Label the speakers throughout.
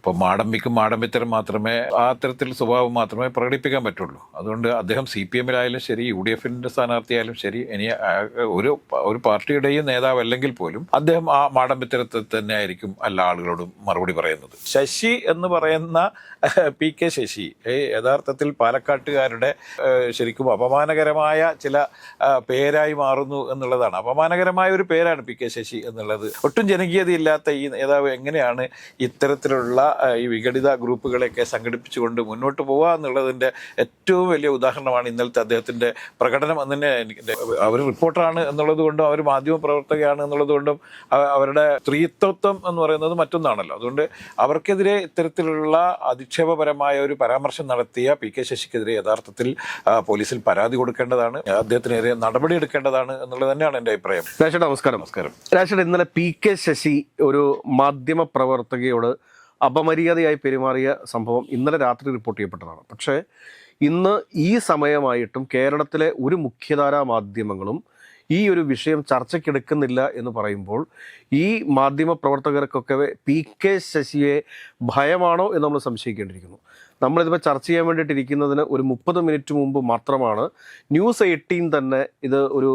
Speaker 1: ഇപ്പോൾ മാടമ്പിക്കും മാടമ്പിത്തരം മാത്രമേ ആ തരത്തിൽ സ്വഭാവം മാത്രമേ പ്രകടിപ്പിക്കാൻ പറ്റുള്ളൂ. അതുകൊണ്ട് അദ്ദേഹം CPM-ലായാലും ശരി, UDF-ന്റെ സ്ഥാനാർത്ഥിയായാലും ശരി, ഇനി ഒരു പാർട്ടിയുടെയും നേതാവല്ലെങ്കിൽ പോലും അദ്ദേഹം ആ മാടമ്പിത്തരത്തിൽ തന്നെ ആയിരിക്കും എല്ലാ ആളുകളോടും മറുപടി പറയുന്നത്. ശശി എന്ന് പറയുന്ന PK ശശി യഥാർത്ഥത്തിൽ പാലക്കാട്ടുകാരുടെ ശരിക്കും അപമാനകരമായ ചില പേരായി മാറുന്നു എന്നുള്ളതാണ്. അപമാനകരമായ ഒരു പേരാണ് PK ശശി എന്നുള്ളത്. ഒട്ടും ജനകീയതയില്ലാത്ത ഈ നേതാവ് എങ്ങനെയാണ് ഇത്തരത്തിലുള്ള ഈ വിഘടിത ഗ്രൂപ്പുകളെയൊക്കെ സംഘടിപ്പിച്ചുകൊണ്ട് മുന്നോട്ട് പോകുക എന്നുള്ളതിൻ്റെ ഏറ്റവും വലിയ ഉദാഹരണമാണ് ഇന്നലത്തെ അദ്ദേഹത്തിൻ്റെ പ്രകടനം എന്ന് തന്നെ അവർ റിപ്പോർട്ടറാണ് എന്നുള്ളത് കൊണ്ടും അവർ മാധ്യമ പ്രവർത്തകയാണ് എന്നുള്ളത് കൊണ്ടും അവരുടെ സ്ത്രീത്വം എന്ന് പറയുന്നത് മറ്റൊന്നാണല്ലോ. അതുകൊണ്ട് അവർക്കെതിരെ ഇത്തരത്തിലുള്ള അധിക്ഷേപപരമായ ഒരു പരാമർശം നടത്തിയ PK ശശിക്കെതിരെ യഥാർത്ഥത്തിൽ പോലീസിൽ പരാതി കൊടുക്കേണ്ടതാണ്, അദ്ദേഹത്തിനെതിരെ നടപടി എടുക്കേണ്ടതാണ് എന്നുള്ളത് തന്നെയാണ് എൻ്റെ അഭിപ്രായം.
Speaker 2: രാജേഷ് നമസ്കാരം. രാജേഷ്, ഇന്നലെ PK ശശി ഒരു മാധ്യമ പ്രവർത്തകയോട് അപമര്യാദയായി പെരുമാറിയ സംഭവം ഇന്നലെ രാത്രി റിപ്പോർട്ട് ചെയ്യപ്പെട്ടതാണ്. പക്ഷേ ഇന്ന് ഈ സമയമായിട്ടും കേരളത്തിലെ ഒരു മുഖ്യധാരാ മാധ്യമങ്ങളും ഈ ഒരു വിഷയം ചർച്ചയ്ക്കെടുക്കുന്നില്ല എന്ന് പറയുമ്പോൾ ഈ മാധ്യമ പ്രവർത്തകർക്കൊക്കെ PK ശശിയെ ഭയമാണോ എന്ന് നമ്മൾ സംശയിക്കേണ്ടിയിരിക്കുന്നു. നമ്മളിതിപ്പോൾ ചർച്ച ചെയ്യാൻ വേണ്ടിയിട്ടിരിക്കുന്നതിന് ഒരു 30 മിനിറ്റ് മുമ്പ് മാത്രമാണ് News 18 തന്നെ ഇത് ഒരു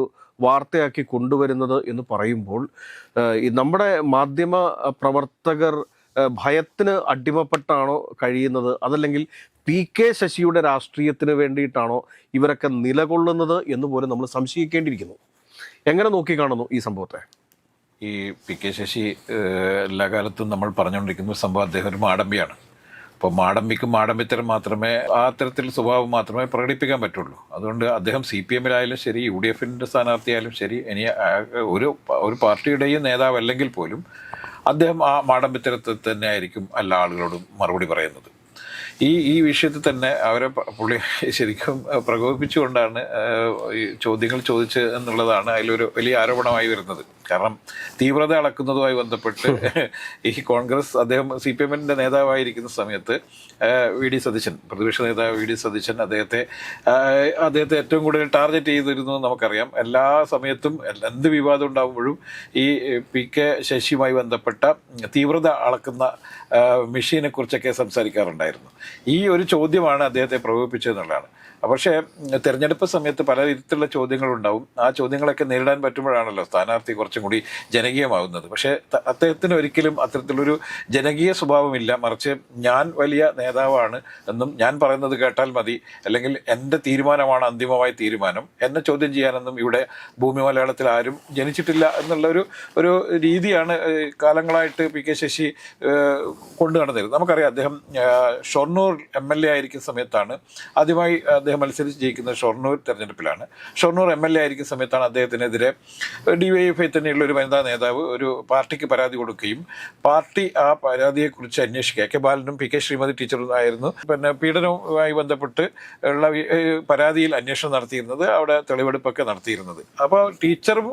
Speaker 2: വാർത്തയാക്കി കൊണ്ടുവരുന്നത് എന്ന് പറയുമ്പോൾ നമ്മുടെ മാധ്യമ പ്രവർത്തകർ ഭയത്തിന് അടിമപ്പെട്ടാണോ കഴിയുന്നത്, അതല്ലെങ്കിൽ PK ശശിയുടെ രാഷ്ട്രീയത്തിന് വേണ്ടിയിട്ടാണോ ഇവരൊക്കെ നിലകൊള്ളുന്നത് എന്ന് പോലും നമ്മൾ സംശയിക്കേണ്ടിയിരിക്കുന്നു. എങ്ങനെ നോക്കിക്കാണുന്നു ഈ സംഭവത്തെ?
Speaker 1: ഈ PK ശശി എല്ലാ കാലത്തും നമ്മൾ പറഞ്ഞുകൊണ്ടിരിക്കുന്ന സംഭവം അദ്ദേഹം ഒരു മാടമ്പിയാണ്. അപ്പോൾ മാടമ്പിക്കും മാടമ്പിത്തരം മാത്രമേ ആ തരത്തിൽ സ്വഭാവം മാത്രമേ പ്രകടിപ്പിക്കാൻ പറ്റുള്ളൂ. അതുകൊണ്ട് അദ്ദേഹം CPM-ലായാലും ശരി, UDF-ന്റെ സ്ഥാനാർത്ഥിയായാലും ശരി, ഇനി ഒരു പാർട്ടിയുടെയും നേതാവല്ലെങ്കിൽ പോലും അദ്ദേഹം ആ മാടമ്പിത്തരത്തിൽ തന്നെ ആയിരിക്കും എല്ലാ ആളുകളോടും മറുപടി പറയുന്നത്. ഈ വിഷയത്തിൽ തന്നെ അവരെ പുള്ളി ശരിക്കും പ്രകോപിപ്പിച്ചുകൊണ്ടാണ് ഈ ചോദ്യങ്ങൾ ചോദിച്ചത് എന്നുള്ളതാണ് അതിലൊരു വലിയ ആരോപണമായി വരുന്നത്. കാരണം തീവ്രത അളക്കുന്നതുമായി ബന്ധപ്പെട്ട് ഈ കോൺഗ്രസ് അദ്ദേഹം CPM-ന്റെ നേതാവായിരിക്കുന്ന സമയത്ത് VD സതീശൻ, പ്രതിപക്ഷ നേതാവ് VD സതീശൻ അദ്ദേഹത്തെ ഏറ്റവും കൂടുതൽ ടാർഗറ്റ് ചെയ്തിരുന്നു നമുക്കറിയാം. എല്ലാ സമയത്തും എന്ത് വിവാദം ഉണ്ടാകുമ്പോഴും ഈ PK ശശിയുമായി ബന്ധപ്പെട്ട തീവ്രത അളക്കുന്ന മെഷീനെ കുറിച്ചൊക്കെ സംസാരിക്കാറുണ്ടായിരുന്നു. ഈ ഒരു ചോദ്യമാണ് അദ്ദേഹത്തെ പ്രകോപിപ്പിച്ചതെന്നുള്ളതാണ്. പക്ഷേ തെരഞ്ഞെടുപ്പ് സമയത്ത് പല വിധത്തിലുള്ള ചോദ്യങ്ങളുണ്ടാവും. ആ ചോദ്യങ്ങളൊക്കെ നേരിടാൻ പറ്റുമ്പോഴാണല്ലോ സ്ഥാനാർത്ഥി കുറച്ചും കൂടി ജനകീയമാവുന്നത്. പക്ഷേ അദ്ദേഹത്തിന് ഒരിക്കലും അത്തരത്തിലൊരു ജനകീയ സ്വഭാവമില്ല. മറിച്ച് ഞാൻ വലിയ നേതാവാണ് എന്നും ഞാൻ പറയുന്നത് കേട്ടാൽ മതി, അല്ലെങ്കിൽ എൻ്റെ തീരുമാനമാണ് അന്തിമമായ തീരുമാനം, എന്നെ ചോദ്യം ചെയ്യാനൊന്നും ഇവിടെ ഭൂമി മലയാളത്തിൽ ആരും ജനിച്ചിട്ടില്ല എന്നുള്ള ഒരു രീതിയാണ് കാലങ്ങളായിട്ട് PK ശശി കൊണ്ടു നടന്നിരുന്നത്. നമുക്കറിയാം അദ്ദേഹം ഷൊർണൂർ MLA ആയിരിക്കുന്ന സമയത്താണ് ആദ്യമായി അദ്ദേഹം മത്സരിച്ച് ജയിക്കുന്നത്. ഷൊർണൂർ തെരഞ്ഞെടുപ്പിലാണ്. ഷൊർണൂർ MLA ആയിരിക്കുന്ന സമയത്താണ് അദ്ദേഹത്തിനെതിരെ DYFI തന്നെയുള്ള ഒരു വനിതാ നേതാവ് ഒരു പാർട്ടിക്ക് പരാതി കൊടുക്കുകയും പാർട്ടി ആ പരാതിയെക്കുറിച്ച് അന്വേഷിക്കുക. AK ബാലനും PK ശ്രീമതി ടീച്ചറും ആയിരുന്നു പിന്നെ പീഡനവുമായി ബന്ധപ്പെട്ട് ഉള്ള പരാതിയിൽ അന്വേഷണം നടത്തിയിരുന്നത്, അവിടെ തെളിവെടുപ്പൊക്കെ നടത്തിയിരുന്നത്. അപ്പോൾ ടീച്ചറും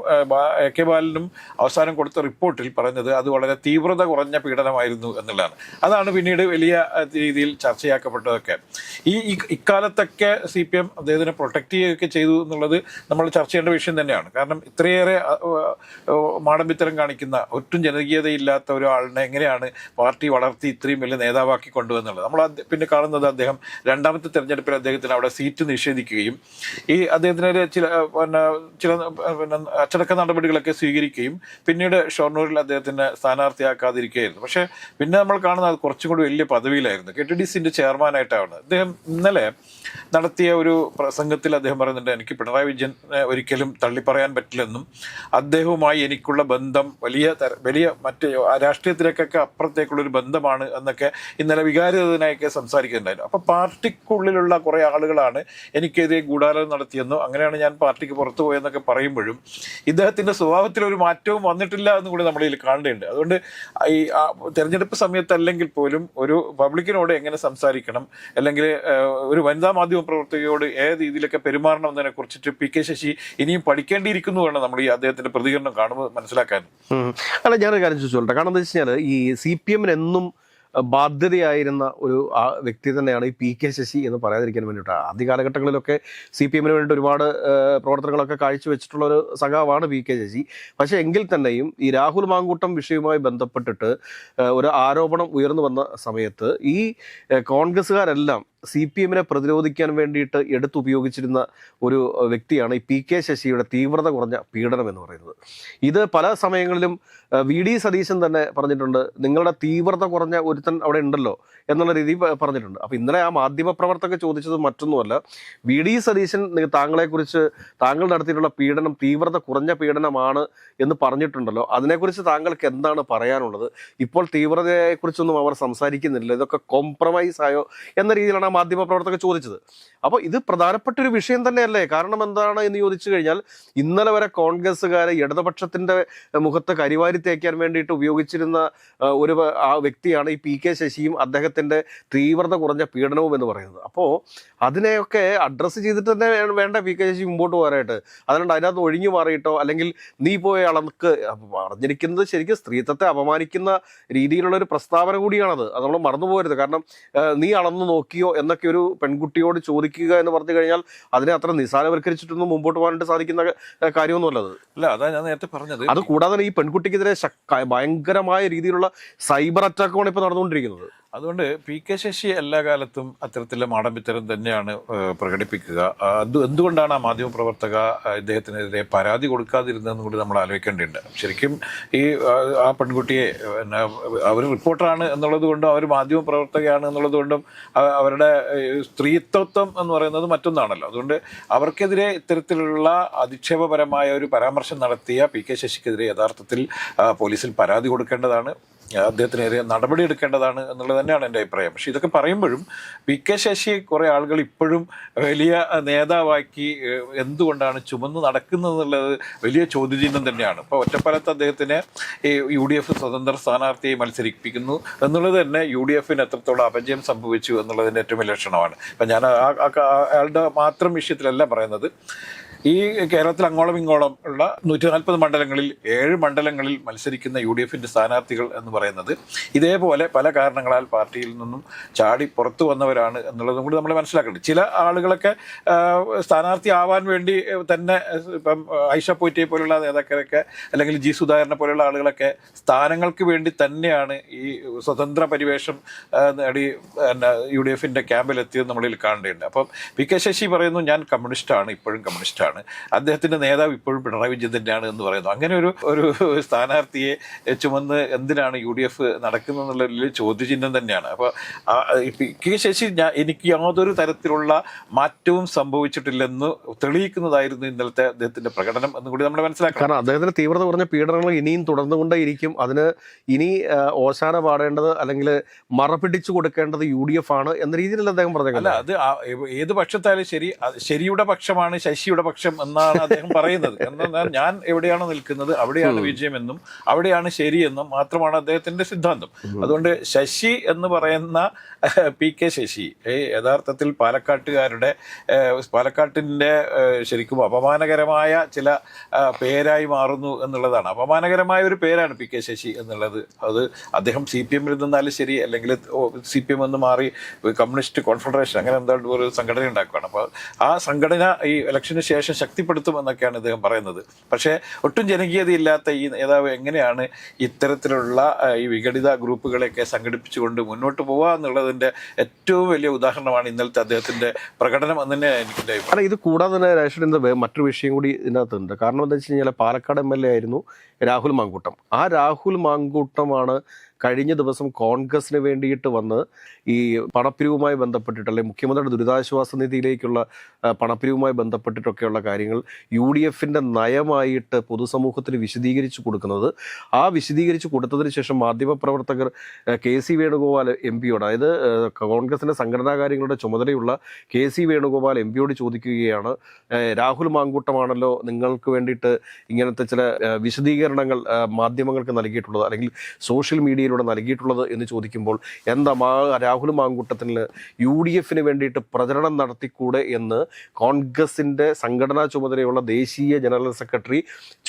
Speaker 1: AK ബാലനും അവസാനം കൊടുത്ത റിപ്പോർട്ടിൽ പറഞ്ഞത് അത് വളരെ തീവ്രത കുറഞ്ഞ പീഡനമായിരുന്നു എന്നുള്ളതാണ്. അതാണ് പിന്നീട് വലിയ രീതിയിൽ ചർച്ചയാക്കപ്പെട്ടതൊക്കെ. ഇക്കാലത്തൊക്കെ CPM അദ്ദേഹത്തിനെ പ്രൊട്ടക്റ്റ് ചെയ്യുകയൊക്കെ ചെയ്തു എന്നുള്ളത് നമ്മൾ ചർച്ച ചെയ്യേണ്ട വിഷയം തന്നെയാണ്. കാരണം ഇത്രയേറെ മാടമ്പിത്തരം കാണിക്കുന്ന ഒട്ടും ജനകീയതയില്ലാത്ത ഒരാളിനെ എങ്ങനെയാണ് പാർട്ടി വളർത്തി ഇത്രയും വലിയ നേതാവാക്കി കൊണ്ടുവന്നുള്ളത്. നമ്മൾ പിന്നെ കാണുന്നത് അദ്ദേഹം രണ്ടാമത്തെ തെരഞ്ഞെടുപ്പിൽ അദ്ദേഹത്തിന് അവിടെ സീറ്റ് നിഷേധിക്കുകയും ഈ അദ്ദേഹത്തിനെതിരെ ചില അച്ചടക്ക നടപടികളൊക്കെ സ്വീകരിക്കുകയും പിന്നീട് ഷൊർണൂരിൽ അദ്ദേഹത്തിന് സ്ഥാനാർത്ഥിയാക്കാതിരിക്കുകയായിരുന്നു. പക്ഷേ പിന്നെ നമ്മൾ കാണുന്നത് കുറച്ചും കൂടി വലിയ പദവിയിലായിരുന്നു. KTDCന്റെ ചെയർമാനായിട്ടാണ് അദ്ദേഹം. ഇന്നലെ നടത്തിയ ഒരു പ്രസംഗത്തിൽ അദ്ദേഹം പറയുന്നുണ്ട്, എനിക്ക് പിണറായി വിജയനെ ഒരിക്കലും തള്ളിപ്പറയാൻ പറ്റില്ലെന്നും അദ്ദേഹവുമായി എനിക്കുള്ള ബന്ധം വലിയ മറ്റ് രാഷ്ട്രീയത്തിലേക്കൊക്കെ അപ്പുറത്തേക്കുള്ളൊരു ബന്ധമാണ് എന്നൊക്കെ ഇന്നലെ വികാരതനായൊക്കെ സംസാരിക്കുന്നുണ്ടായിരുന്നു. അപ്പോൾ പാർട്ടിക്കുള്ളിലുള്ള കുറേ ആളുകളാണ് എനിക്കെതിരെ ഗൂഢാലോചന നടത്തിയെന്നോ അങ്ങനെയാണ് ഞാൻ പാർട്ടിക്ക് പുറത്തു പോയെന്നൊക്കെ പറയുമ്പോഴും ഇദ്ദേഹത്തിൻ്റെ സ്വഭാവത്തിലൊരു മാറ്റവും വന്നിട്ടില്ല എന്ന് കൂടി നമ്മളിൽ കാണേണ്ടതുണ്ട്. അതുകൊണ്ട് ഈ തെരഞ്ഞെടുപ്പ് സമയത്തല്ലെങ്കിൽ പോലും ഒരു പബ്ലിക്കിനോട് എങ്ങനെ സംസാരിക്കണം, അല്ലെങ്കിൽ ഒരു വനിതാ മാധ്യമ പ്രവർത്തകയോട് ഏത് രീതിയിലൊക്കെ പെരുമാറണം എന്നതിനെ കുറിച്ചിട്ട് PK ശശി ഇനിയും പഠിക്കേണ്ടിയിരിക്കുന്നു വേണം നമ്മൾ ഈ അദ്ദേഹത്തിന്റെ പ്രതികരണം കാണുമ്പോൾ മനസ്സിലാക്കാൻ.
Speaker 2: അല്ല, ഞാനൊരു കാര്യം ചോദിച്ചോട്ടെ. കാരണം എന്താ വെച്ച് കഴിഞ്ഞാൽ ഈ CPM-ന് എന്നും ബാധ്യതയായിരുന്ന ഒരു വ്യക്തി തന്നെയാണ് ഈ പി കെ ശശി എന്ന് പറയാതിരിക്കാൻ വേണ്ടിയിട്ട്. ആദ്യ കാലഘട്ടങ്ങളിലൊക്കെ CPM-ന് വേണ്ടി ഒരുപാട് പ്രവർത്തനങ്ങളൊക്കെ കാഴ്ചവെച്ചിട്ടുള്ള ഒരു സഖാവാണ് പി കെ ശശി. പക്ഷേ എങ്കിൽ തന്നെയും ഈ രാഹുൽ മാങ്കൂട്ടം വിഷയവുമായി ബന്ധപ്പെട്ടിട്ട് ഒരു ആരോപണം ഉയർന്നു വന്ന സമയത്ത് ഈ കോൺഗ്രസ്സുകാരെല്ലാം CPM-നെ പ്രതിരോധിക്കാൻ വേണ്ടിയിട്ട് എടുത്തുപയോഗിച്ചിരുന്ന ഒരു വ്യക്തിയാണ് ഈ പി കെ ശശിയുടെ തീവ്രത കുറഞ്ഞ പീഡനം എന്ന് പറയുന്നത്. ഇത് പല സമയങ്ങളിലും VD സതീശൻ തന്നെ പറഞ്ഞിട്ടുണ്ട്, നിങ്ങളുടെ തീവ്രത കുറഞ്ഞ ഒരുത്തൻ അവിടെ ഉണ്ടല്ലോ എന്നുള്ള രീതിയിൽ പറഞ്ഞിട്ടുണ്ട്. അപ്പോൾ ഇന്നലെ ആ മാധ്യമപ്രവർത്തകർ ചോദിച്ചത് മറ്റൊന്നുമല്ല, VD സതീശൻ താങ്കളെക്കുറിച്ച് താങ്കൾ നടത്തിയിട്ടുള്ള പീഡനം തീവ്രത കുറഞ്ഞ പീഡനമാണ് എന്ന് പറഞ്ഞിട്ടുണ്ടല്ലോ, അതിനെക്കുറിച്ച് താങ്കൾക്ക് എന്താണ് പറയാനുള്ളത്? ഇപ്പോൾ തീവ്രതയെക്കുറിച്ചൊന്നും അവർ സംസാരിക്കുന്നില്ല, ഇതൊക്കെ കോംപ്രമൈസ് ആയോ എന്ന രീതിയിലാണ് ആ മാധ്യമപ്രവർത്തകർ ചോദിച്ചത്. അപ്പോൾ ഇത് പ്രധാനപ്പെട്ട ഒരു വിഷയം തന്നെയല്ലേ? കാരണം എന്താണ് എന്ന് ചോദിച്ചു കഴിഞ്ഞാൽ, ഇന്നലെ വരെ കോൺഗ്രസ്സുകാരെ ഇടതുപക്ഷത്തിന്റെ മുഖത്ത് കരിവാരി തേക്കാൻ വേണ്ടിയിട്ട് ഉപയോഗിച്ചിരുന്ന ഒരു ആ വ്യക്തിയാണ് ഈ പി കെ ശശിയും അദ്ദേഹത്തിന്റെ തീവ്രത കുറഞ്ഞ പീഡനവും എന്ന് പറയുന്നത്. അപ്പോൾ അതിനെയൊക്കെ അഡ്രസ്സ് ചെയ്തിട്ട് തന്നെ വേണ്ട പി കെ ശശി മുമ്പോട്ട് പോകാനായിട്ട്. അതുകൊണ്ട് അതിനകത്ത് ഒഴിഞ്ഞു മാറിയിട്ടോ അല്ലെങ്കിൽ നീ പോയ അളക്ക് പറഞ്ഞിരിക്കുന്നത് ശരിക്കും സ്ത്രീത്വത്തെ അപമാനിക്കുന്ന രീതിയിലുള്ള ഒരു പ്രസ്താവന കൂടിയാണത്. അത് നമ്മൾ മറന്നുപോകരുത്. കാരണം നീ അളന്നു നോക്കിയോ എന്നൊക്കെ ഒരു പെൺകുട്ടിയോട് ചോദിക്കുക എന്ന് പറഞ്ഞു കഴിഞ്ഞാൽ അതിനെ അത്ര നിസ്സാരവൽക്കരിച്ചിട്ടൊന്നും മുമ്പോട്ട് പോകാനായിട്ട് സാധിക്കുന്ന കാര്യമൊന്നുമല്ലത്.
Speaker 1: അല്ല, അതാ ഞാൻ നേരത്തെ പറഞ്ഞത്.
Speaker 2: അത് കൂടാതെ ഈ പെൺകുട്ടിക്കെതിരെ ഭയങ്കരമായ രീതിയിലുള്ള സൈബർ അറ്റാക്കുമാണ് ഇപ്പോൾ നടന്നുകൊണ്ടിരിക്കുന്നത്.
Speaker 1: അതുകൊണ്ട് പി കെ ശശി എല്ലാ കാലത്തും അത്തരത്തിലുള്ള മാടമ്പിത്തരം തന്നെയാണ് പ്രകടിപ്പിക്കുക. എന്തുകൊണ്ടാണ് ആ മാധ്യമപ്രവർത്തക ഇദ്ദേഹത്തിനെതിരെ പരാതി കൊടുക്കാതിരുന്നതെന്ന് കൂടി നമ്മൾ ആലോചിക്കേണ്ടതുണ്ട്. ശരിക്കും ഈ ആ പെൺകുട്ടിയെ അവർ റിപ്പോർട്ടറാണ് എന്നുള്ളത് കൊണ്ടും അവർ മാധ്യമപ്രവർത്തകയാണ് എന്നുള്ളത് കൊണ്ടും അവരുടെ സ്ത്രീത്വം എന്ന് പറയുന്നത് മറ്റൊന്നാണല്ലോ. അതുകൊണ്ട് അവർക്കെതിരെ ഇത്തരത്തിലുള്ള അധിക്ഷേപപരമായ ഒരു പരാമർശം നടത്തിയ പി കെ ശശിക്കെതിരെ യഥാർത്ഥത്തിൽ പോലീസിൽ പരാതി കൊടുക്കേണ്ടതാണ്, അദ്ദേഹത്തിനെതിരെ നടപടി എടുക്കേണ്ടതാണ് എന്നുള്ളത് തന്നെയാണ് എൻ്റെ അഭിപ്രായം. പക്ഷെ ഇതൊക്കെ പറയുമ്പോഴും പി കെ ശശി കുറേ ആളുകൾ ഇപ്പോഴും വലിയ നേതാവാക്കി എന്തുകൊണ്ടാണ് ചുമന്ന് നടക്കുന്നത് എന്നുള്ളത് വലിയ ചോദ്യചിഹ്നം തന്നെയാണ്. ഇപ്പോൾ ഒറ്റപ്പാലത്ത് അദ്ദേഹത്തിന് ഈ UDF സ്വതന്ത്ര സ്ഥാനാർത്ഥിയെ മത്സരിപ്പിക്കുന്നു എന്നുള്ളത് തന്നെ UDF എത്രത്തോളം അപജയം സംഭവിച്ചു എന്നുള്ളതിൻ്റെ ഏറ്റവും വലിയ ലക്ഷണമാണ്. അപ്പം ഞാൻ അയാളുടെ മാത്രം വിഷയത്തിലല്ല പറയുന്നത്. ഈ കേരളത്തിൽ അങ്ങോളം ഇങ്ങോളം ഉള്ള 140 മണ്ഡലങ്ങളിൽ 7 മണ്ഡലങ്ങളിൽ മത്സരിക്കുന്ന UDFന്റെ സ്ഥാനാർത്ഥികൾ എന്ന് പറയുന്നത് ഇതേപോലെ പല കാരണങ്ങളാൽ പാർട്ടിയിൽ നിന്നും ചാടി പുറത്തു വന്നവരാണ് എന്നുള്ളതും കൂടി നമ്മൾ മനസ്സിലാക്കേണ്ടത്. ചില ആളുകളൊക്കെ സ്ഥാനാർത്ഥി ആവാൻ വേണ്ടി തന്നെ, ഇപ്പം ഐഷ പോറ്റിയെ പോലുള്ള നേതാക്കളൊക്കെ അല്ലെങ്കിൽ G സുധാകരനെ പോലുള്ള ആളുകളൊക്കെ സ്ഥാനങ്ങൾക്ക് വേണ്ടി തന്നെയാണ് ഈ സ്വതന്ത്ര പരിവേഷം നേടി UDFന്റെ ക്യാമ്പിലെത്തിയത് നമ്മളിൽ കാണേണ്ടതുണ്ട്. അപ്പം പി കെ ശശി പറയുന്നു, ഞാൻ കമ്മ്യൂണിസ്റ്റാണ്, ഇപ്പോഴും കമ്മ്യൂണിസ്റ്റാണ്, അദ്ദേഹത്തിന്റെ നേതാവ് ഇപ്പോഴും പിണറായി വിജയൻ തന്നെയാണ് എന്ന് പറയുന്നു. അങ്ങനെ ഒരു സ്ഥാനാർത്ഥിയെ ചുമന്ന് എന്തിനാണ് UDF നടക്കുന്നത് എന്നുള്ള വലിയ ചോദ്യചിഹ്നം തന്നെയാണ്. അപ്പോൾ പി കെ ശശി എനിക്ക് യാതൊരു തരത്തിലുള്ള മാറ്റവും സംഭവിച്ചിട്ടില്ലെന്ന് തെളിയിക്കുന്നതായിരുന്നു ഇന്നലത്തെ അദ്ദേഹത്തിന്റെ പ്രകടനം എന്ന് കൂടി നമ്മൾ മനസ്സിലാക്കണം.
Speaker 2: കാരണം അദ്ദേഹത്തിന് തീവ്രത കുറഞ്ഞ പീഡനങ്ങൾ ഇനിയും തുടർന്നുകൊണ്ടേയിരിക്കും. അതിന് ഇനി ഓശാന പാടേണ്ടത് അല്ലെങ്കിൽ മറപിടിച്ചു കൊടുക്കേണ്ടത് UDF ആണ് എന്ന രീതിയിലല്ല അദ്ദേഹം പറഞ്ഞത്.
Speaker 1: അല്ല, അത് ഏത് പക്ഷത്തായാലും ശരി, ശരിയുടെ പക്ഷമാണ് ശശിയുടെ പക്ഷം എന്നാണ് അദ്ദേഹം പറയുന്നത്. എന്നാൽ ഞാൻ എവിടെയാണ് നിൽക്കുന്നത് അവിടെയാണ് വിജയമെന്നും അവിടെയാണ് ശരിയെന്നും മാത്രമാണ് അദ്ദേഹത്തിന്റെ സിദ്ധാന്തം. അതുകൊണ്ട് ശശി എന്ന് പറയുന്ന പി കെ ശശി യഥാർത്ഥത്തിൽ പാലക്കാട്ടിന്റെ ശരിക്കും അപമാനകരമായ ചില പേരായി മാറുന്നു എന്നുള്ളതാണ്. അപമാനകരമായ ഒരു പേരാണ് പി കെ ശശി എന്നുള്ളത്. അത് അദ്ദേഹം CPM-ൽ നിന്നാലും ശരി, അല്ലെങ്കിൽ CPM എന്ന് മാറി കമ്മ്യൂണിസ്റ്റ് കോൺഫെഡറേഷൻ അങ്ങനെ എന്താണ് ഒരു സംഘടന ഉണ്ടാക്കുകയാണ്. അപ്പോൾ ആ സംഘടന ഈ ഇലക്ഷന് ശേഷം ശക്തിപ്പെടുത്തുമെന്നൊക്കെയാണ് ഇദ്ദേഹം പറയുന്നത്. പക്ഷേ ഒട്ടും ജനകീയതയില്ലാത്ത ഈ നേതാവ് എങ്ങനെയാണ് ഇത്തരത്തിലുള്ള ഈ വിഘടിത ഗ്രൂപ്പുകളെയൊക്കെ സംഘടിപ്പിച്ചുകൊണ്ട് മുന്നോട്ട് പോകുക എന്നുള്ളതിൻ്റെ ഏറ്റവും വലിയ ഉദാഹരണമാണ് ഇന്നലത്തെ അദ്ദേഹത്തിൻ്റെ പ്രകടനം എന്ന് തന്നെ എനിക്ക് അഭിപ്രായം.
Speaker 2: ഇത് കൂടാതെ തന്നെ രാഷ്ട്രീയ മറ്റൊരു വിഷയം കൂടി ഇതിനകത്തുണ്ട്. കാരണം എന്താ വെച്ച് കഴിഞ്ഞാൽ പാലക്കാട് MLA ആയിരുന്നു രാഹുൽ മാങ്കൂട്ടം. ആ രാഹുൽ മാങ്കൂട്ടമാണ് കഴിഞ്ഞ ദിവസം കോൺഗ്രസിന് വേണ്ടിയിട്ട് വന്ന് ഈ പണപ്പിരിവുമായി ബന്ധപ്പെട്ടിട്ട്, അല്ലെങ്കിൽ മുഖ്യമന്ത്രിയുടെ ദുരിതാശ്വാസ നിധിയിലേക്കുള്ള പണപ്പിരിവുമായി ബന്ധപ്പെട്ടിട്ടൊക്കെയുള്ള കാര്യങ്ങൾ UDFന്റെ നയമായിട്ട് പൊതുസമൂഹത്തിന് വിശദീകരിച്ചു കൊടുക്കുന്നത്. ആ വിശദീകരിച്ചു കൊടുത്തതിന് ശേഷം മാധ്യമപ്രവർത്തകർ KC വേണുഗോപാൽ MP-യോട്, അതായത് കോൺഗ്രസിൻ്റെ സംഘടനാ കാര്യങ്ങളുടെ ചുമതലയുള്ള KC വേണുഗോപാൽ MP-യോട് ചോദിക്കുകയാണ്, രാഹുൽ മാങ്കൂട്ടമാണല്ലോ നിങ്ങൾക്ക് വേണ്ടിയിട്ട് ഇങ്ങനത്തെ ചില വിശദീകരണങ്ങൾ മാധ്യമങ്ങൾക്ക് നൽകിയിട്ടുള്ളത്, അല്ലെങ്കിൽ സോഷ്യൽ മീഡിയയിൽ പത്രികയിലൂടെ നൽകിയിട്ടുള്ളത് എന്ന് ചോദിക്കുമ്പോൾ എന്താ രാഹുൽ മാങ്കൂട്ടത്തിന് UDF വേണ്ടിയിട്ട് പ്രചരണം നടത്തിക്കൂടെ എന്ന് കോൺഗ്രസിൻ്റെ സംഘടനാ ചുമതലയുള്ള ദേശീയ ജനറൽ സെക്രട്ടറി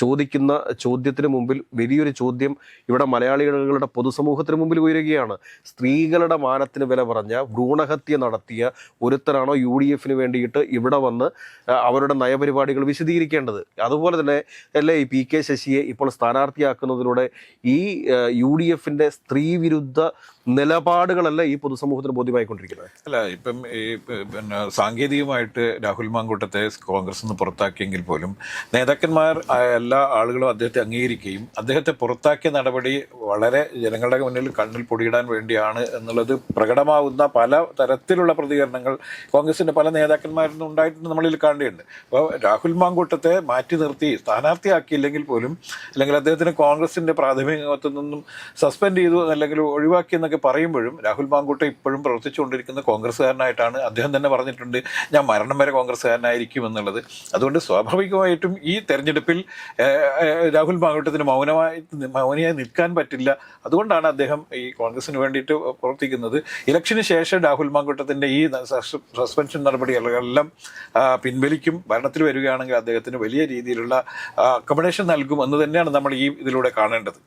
Speaker 2: ചോദിക്കുന്ന ചോദ്യത്തിന് മുമ്പിൽ വലിയൊരു ചോദ്യം ഇവിടെ മലയാളികളുടെ പൊതുസമൂഹത്തിന് മുമ്പിൽ ഉയരുകയാണ്. സ്ത്രീകളുടെ മാനത്തിന് വില പറഞ്ഞ ഭ്രൂണഹത്യ നടത്തിയ ഒരുത്തരാണോ UDF വേണ്ടിയിട്ട് ഇവിടെ വന്ന് അവരുടെ നയപരിപാടികൾ വിശദീകരിക്കേണ്ടത്? അതുപോലെ തന്നെ അല്ലേ ഈ PK ശശിയെ ഇപ്പോൾ സ്ഥാനാർത്ഥിയാക്കുന്നതിലൂടെ ഈ UDF സ്ത്രീ വിരുദ്ധ നിലപാടുകളല്ല ഈ പൊതുസമൂഹത്തിന് ബോധ്യമായിക്കൊണ്ടിരിക്കുന്നത്?
Speaker 1: അല്ല, ഇപ്പം ഈ പിന്നെ സാങ്കേതികമായിട്ട് രാഹുൽ മാങ്കൂട്ടത്തെ കോൺഗ്രസ് നിന്ന് പുറത്താക്കിയെങ്കിൽ പോലും നേതാക്കന്മാർ എല്ലാ ആളുകളും അദ്ദേഹത്തെ അംഗീകരിക്കുകയും അദ്ദേഹത്തെ പുറത്താക്കിയ നടപടി വളരെ ജനങ്ങളുടെ മുന്നിൽ കണ്ണിൽ പൊടിയിടാൻ വേണ്ടിയാണ് എന്നുള്ളത് പ്രകടമാവുന്ന പല തരത്തിലുള്ള പ്രതികരണങ്ങൾ കോൺഗ്രസിൻ്റെ പല നേതാക്കന്മാരിൽ നിന്നും ഉണ്ടായിട്ട് നമ്മളിൽ കാണേണ്ടതുണ്ട്. അപ്പോൾ രാഹുൽ മാങ്കൂട്ടത്തെ മാറ്റി നിർത്തി സ്ഥാനാർത്ഥിയാക്കിയില്ലെങ്കിൽ പോലും, അല്ലെങ്കിൽ അദ്ദേഹത്തിന് കോൺഗ്രസിൻ്റെ പ്രാഥമികത്വത്തിൽ നിന്നും സസ്പെൻഡ് ചെയ്തു അല്ലെങ്കിൽ ഒഴിവാക്കി എന്നൊക്കെ പറയുമ്പോഴും രാഹുൽ മാങ്കൂട്ടം ഇപ്പോഴും പ്രവർത്തിച്ചുകൊണ്ടിരിക്കുന്ന കോൺഗ്രസ്സുകാരനായിട്ടാണ്. അദ്ദേഹം തന്നെ പറഞ്ഞിട്ടുണ്ട്, ഞാൻ മരണം വരെ കോൺഗ്രസ്സുകാരനായിരിക്കും എന്നുള്ളത്. അതുകൊണ്ട് സ്വാഭാവികമായിട്ടും ഈ തെരഞ്ഞെടുപ്പിൽ രാഹുൽ മാങ്കൂട്ടത്തിന് മൗനിയായി നിൽക്കാൻ പറ്റില്ല. അതുകൊണ്ടാണ് അദ്ദേഹം ഈ കോൺഗ്രസിന് വേണ്ടിയിട്ട് പ്രവർത്തിക്കുന്നത്. ഇലക്ഷന് ശേഷം രാഹുൽ മാങ്കൂട്ടത്തിൻ്റെ ഈ സസ്പെൻഷൻ നടപടികളെല്ലാം പിൻവലിക്കും. ഭരണത്തിൽ വരികയാണെങ്കിൽ അദ്ദേഹത്തിന് വലിയ രീതിയിലുള്ള അക്കോമഡേഷൻ നൽകും എന്ന് തന്നെയാണ് നമ്മൾ ഈ ഇതിലൂടെ കാണേണ്ടത്.